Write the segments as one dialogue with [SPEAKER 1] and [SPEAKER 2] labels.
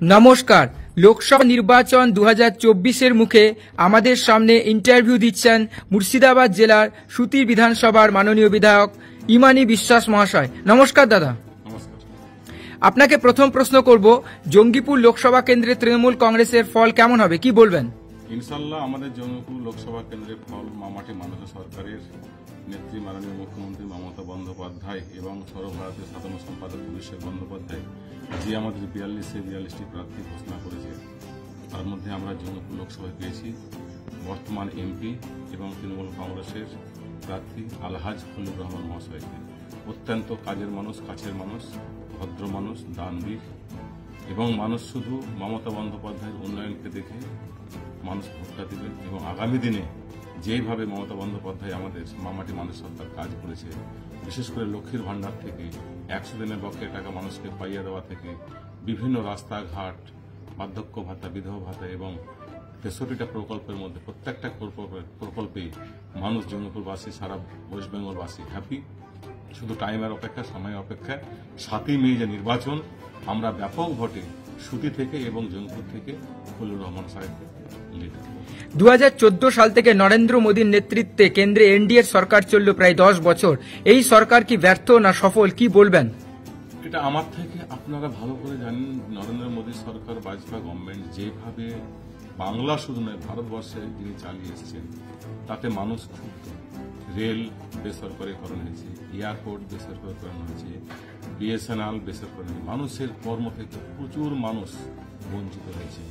[SPEAKER 1] নমস্কার। লোকসভা নির্বাচন 2024-এর মুখে আমাদের সামনে ইন্টারভিউ দিচ্ছেন মুর্শিদাবাদ জেলার সুতির বিধানসভার মাননীয় বিধায়ক ইমানি বিশ্বাস মহাশয়। নমস্কার দাদা।
[SPEAKER 2] নমস্কার।
[SPEAKER 1] আপনাকে প্রথম প্রশ্ন করব, জঙ্গিপুর লোকসভা কেন্দ্রে তৃণমূল কংগ্রেসের ফল কেমন হবে, কি বলবেন?
[SPEAKER 2] ইনশাল্লাহ আমাদের জঙ্গিপুর লোকসভা কেন্দ্রের ফল মামাটি মানুষের সরকারের নেত্রী মাননীয় মুখ্যমন্ত্রী মমতা বন্দ্যোপাধ্যায় এবং সর্বভারতীয় সাধারণ সম্পাদক অভিষেক বন্দ্যোপাধ্যায় যে আমাদের 42টি প্রার্থী ঘোষণা করেছে, তার মধ্যে আমরা জঙ্গিপুর লোকসভায় পেয়েছি বর্তমান এমপি এবং তৃণমূল কংগ্রেসের প্রার্থী আলহাজ খলিলুর রহমান মহাশয়কে। অত্যন্ত কাজের মানুষ, কাছের মানুষ, ভদ্র মানুষ, দানবীর, এবং মানুষ শুধু মমতা বন্দ্যোপাধ্যায়ের উন্নয়নকে দেখে মানুষ ভোটটা দেবেন। এবং আগামী দিনে যেইভাবে মমতা বন্দ্যোপাধ্যায় আমাদের মামাটি মানুষ সরকার কাজ করেছে, বিশেষ করে লক্ষ্মীর ভাণ্ডার থেকে 100 দিনের বকেয়া টাকা মানুষকে পাইয়ে দেওয়া থেকে বিভিন্ন রাস্তাঘাট, বার্ধক্য ভাতা, বিধবা ভাতা এবং 63টা প্রকল্পের মধ্যে প্রত্যেকটা প্রকল্পে মানুষ জঙ্গিপুরবাসী, সারা ওয়েস্ট বেঙ্গলবাসী হ্যাপি। শুধু টাইমের অপেক্ষা, সময়ের অপেক্ষা। 7ই মে যে নির্বাচন, আমরা ব্যাপক ভোটে সুতি থেকে এবং জঙ্গিপুর থেকে খলিলুর রহমান সাহেবকে লিড দেব।
[SPEAKER 1] 2014 সাল থেকে নরেন্দ্র মোদীর নেতৃত্বে কেন্দ্রে এনডিএর সরকার চলল প্রায় 10 বছর। এই সরকার কি ব্যর্থ না সফল, কি বলবেন?
[SPEAKER 2] এটা আমার থেকে আপনারা ভালো করে জানেন। নরেন্দ্র মোদী সরকার, বাজপেয়ী গভর্নমেন্ট যেভাবে বাংলা শুধু নয় ভারতবর্ষে যিনি চালিয়ে এসেছেন, তাতে মানুষ ক্ষুব্ধ। রেল বেসরকারীকরণ হয়েছে, এয়ারপোর্ট বেসরকারীকরণ হয়েছে, বিএসএনএল বেসরকারী, মানুষের কর্ম থেকে প্রচুর মানুষ বঞ্চিত হয়েছে।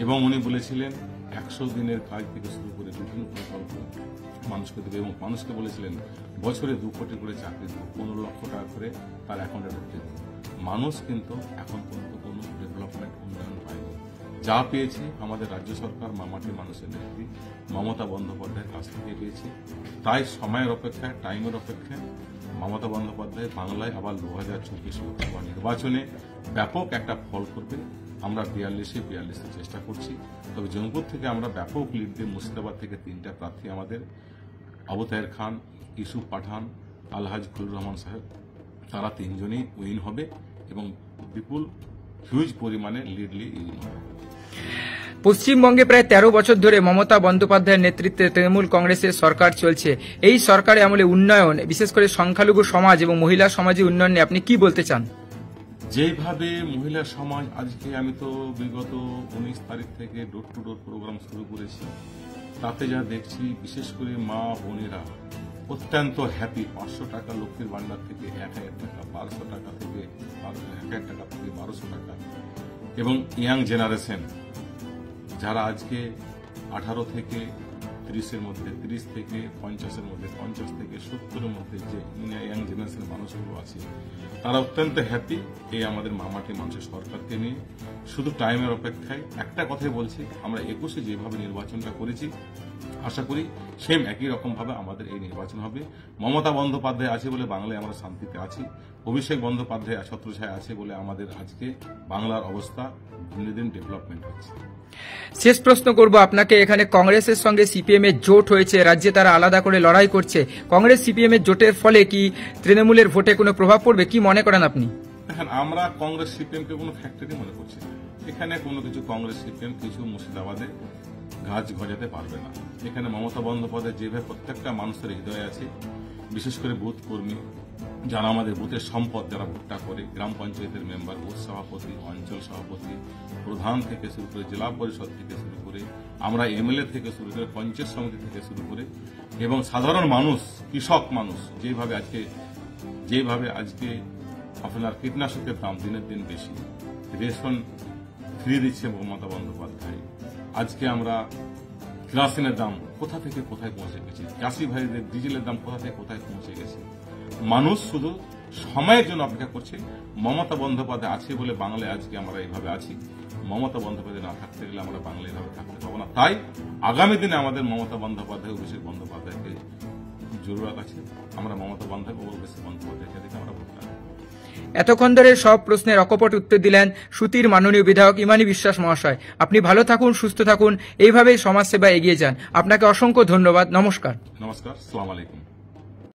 [SPEAKER 2] এবং উনি বলেছিলেন 100 দিনের কাজ থেকে শুরু করে বিভিন্ন প্রকল্প মানুষকে দেবে, এবং মানুষকে বলেছিলেন বছরে 2 কোটি করে চাকরি দেবে, 15 লক্ষ টাকা করে তার অ্যাকাউন্টে ঢুকতে দেবে। মানুষ কিন্তু এখন পর্যন্ত কোনো ডেভেলপমেন্ট, উন্নয়ন পায়নি। যা পেয়েছে আমাদের রাজ্য সরকার মামাটি মানুষের নেত্রী মমতা বন্দ্যোপাধ্যায়ের কাছ থেকে পেয়েছে। তাই সময়ের অপেক্ষায়, টাইমের অপেক্ষায় মমতা বন্দ্যোপাধ্যায় বাংলায় আবার 2024 লোকসভা নির্বাচনে ব্যাপক একটা ফল করবে। আমরা 42 চেষ্টা করছি। তবে জঙ্গিপুর থেকে আমরা ব্যাপক লিড দিয়ে, মুর্শিদাবাদ থেকে 3টা প্রার্থী আমাদের, আবু তাহের খান, ইউসুফ পাঠান, আলহাজ খলিলুর রহমান সাহেব, তারা 3জনই উইন হবে এবং বিপুল হিউজ পরিমাণে লিড নিয়ে উইন হবে।
[SPEAKER 1] পশ্চিমবঙ্গে প্রায় 13 বছর ধরে মমতা বন্দ্যোপাধ্যায়ের নেতৃত্বে তৃণমূল কংগ্রেসের সরকার চলছে। এই সরকারের আমলে উন্নয়ন, বিশেষ করে সংখ্যালঘু সমাজ এবং মহিলা সমাজের উন্নয়নে আপনি কি বলতে চান?
[SPEAKER 2] যেভাবে মহিলা সমাজ আজকে, আমি তো বিগত 19 তারিখ থেকে ডোর টু ডোর প্রোগ্রাম শুরু করেছি, তাতে যা দেখছি বিশেষ করে মা বোনেরা অত্যন্ত হ্যাপি। 500 টাকা লক্ষ্মীর ভাণ্ডার থেকে 1000 টাকা, 1200 টাকা থেকে 1000 টাকা থেকে 1200 টাকা, এবং ইয়াং জেনারেশন যারা আজকে 18 থেকে 30-এর মধ্যে, 30 থেকে 50-এর মধ্যে, 50 থেকে 70-এর মধ্যে যে ইয়াং জেনারেশনের মানুষগুলো আছে, তারা অত্যন্ত হ্যাপি এই আমাদের মামাটি মানুষের সরকারকে নিয়ে। শুধু টাইমের অপেক্ষায়। একটা কথাই বলছি, আমরা 21-এ যেভাবে নির্বাচনটা করেছি, আশা করি সেম একই রকম ভাবে আমাদের এই নির্বাচন হবে। মমতা বন্দ্যোপাধ্যায় আছে বলে বাংলায় আমরা শান্তিতে আছি। অভিষেক বন্দ্যোপাধ্যায় ছত্রছায়া আছে বলে আমাদের আজকে বাংলার অবস্থা দিনে দিন ডেভেলপমেন্ট হচ্ছে।
[SPEAKER 1] শেষ প্রশ্ন করব আপনাকে, এখানে কংগ্রেসের সঙ্গে সিপিএম এর জোট হয়েছে, রাজ্যে তারা আলাদা করে লড়াই করছে। কংগ্রেস সিপিএম এর জোটের ফলে কি তৃণমূলের ভোটে কোনো প্রভাব পড়বে, কি মনে করেন আপনি?
[SPEAKER 2] দেখেন, আমরা কংগ্রেস সিপিএম কে কোনো ফ্যাক্টরি মনে করছি না। এখানে কোনো কিছু কংগ্রেস সিপিএম কিছু মুর্শিদাবাদে গাছ গজাতে পারবে না। এখানে মমতা বন্দ্যোপাধ্যায় যেভাবে প্রত্যেকটা মানুষের হৃদয়ে আছে, বিশেষ করে বুথ কর্মী যারা আমাদের বুথের সম্পদ, যারা ভোটটা করে, গ্রাম পঞ্চায়েতের মেম্বার, বুথ সভাপতি, অঞ্চল সভাপতি, প্রধান থেকে শুরু করে, জেলা পরিষদ থেকে শুরু করে, আমরা এমএলএ থেকে শুরু করে, পঞ্চায়েত সমিতি থেকে শুরু করে, এবং সাধারণ মানুষ, কৃষক মানুষ, যেভাবে আজকে আপনার কীটনাশকের দাম দিনের দিন বেশি, রেশন ফ্রি দিচ্ছে মমতা বন্দ্যোপাধ্যায়। আজকে আমরা কেরোসিনের দাম কোথা থেকে কোথায় পৌঁছে গেছে, চাষি ভাইদের ডিজেলের দাম কোথা থেকে কোথায় পৌঁছে গেছে। মানুষ শুধু সময়ের জন্য অপেক্ষা করছে। মমতা বন্দ্যোপাধ্যায় আছে বলে বাংলায় আজকে আমরা এইভাবে আছি। মমতা বন্দ্যোপাধ্যায় না থাকতে গেলে আমরা বাংলায় এইভাবে থাকতে পারবো না। তাই আগামী দিনে আমাদের মমতা বন্দ্যোপাধ্যায়, অভিষেক বন্দ্যোপাধ্যায়কে জরুরত আছে। আমরা মমতা বন্দ্যোপাধ্যায় ও অভিষেক বন্দ্যোপাধ্যায়কে দেখে আমরা ভোট দেব।
[SPEAKER 1] এতক্ষণ ধরে সব প্রশ্নের অকপট উত্তর দিলেন সুতির মাননীয় বিধায়ক ইমানি বিশ্বাস মহাশয়। আপনি ভালো থাকুন, সুস্থ থাকুন, এইভাবেই সমাজসেবা এগিয়ে যান। আপনাকে অসংখ্য ধন্যবাদ। নমস্কার।
[SPEAKER 2] নমস্কার, আসসালামু আলাইকুম।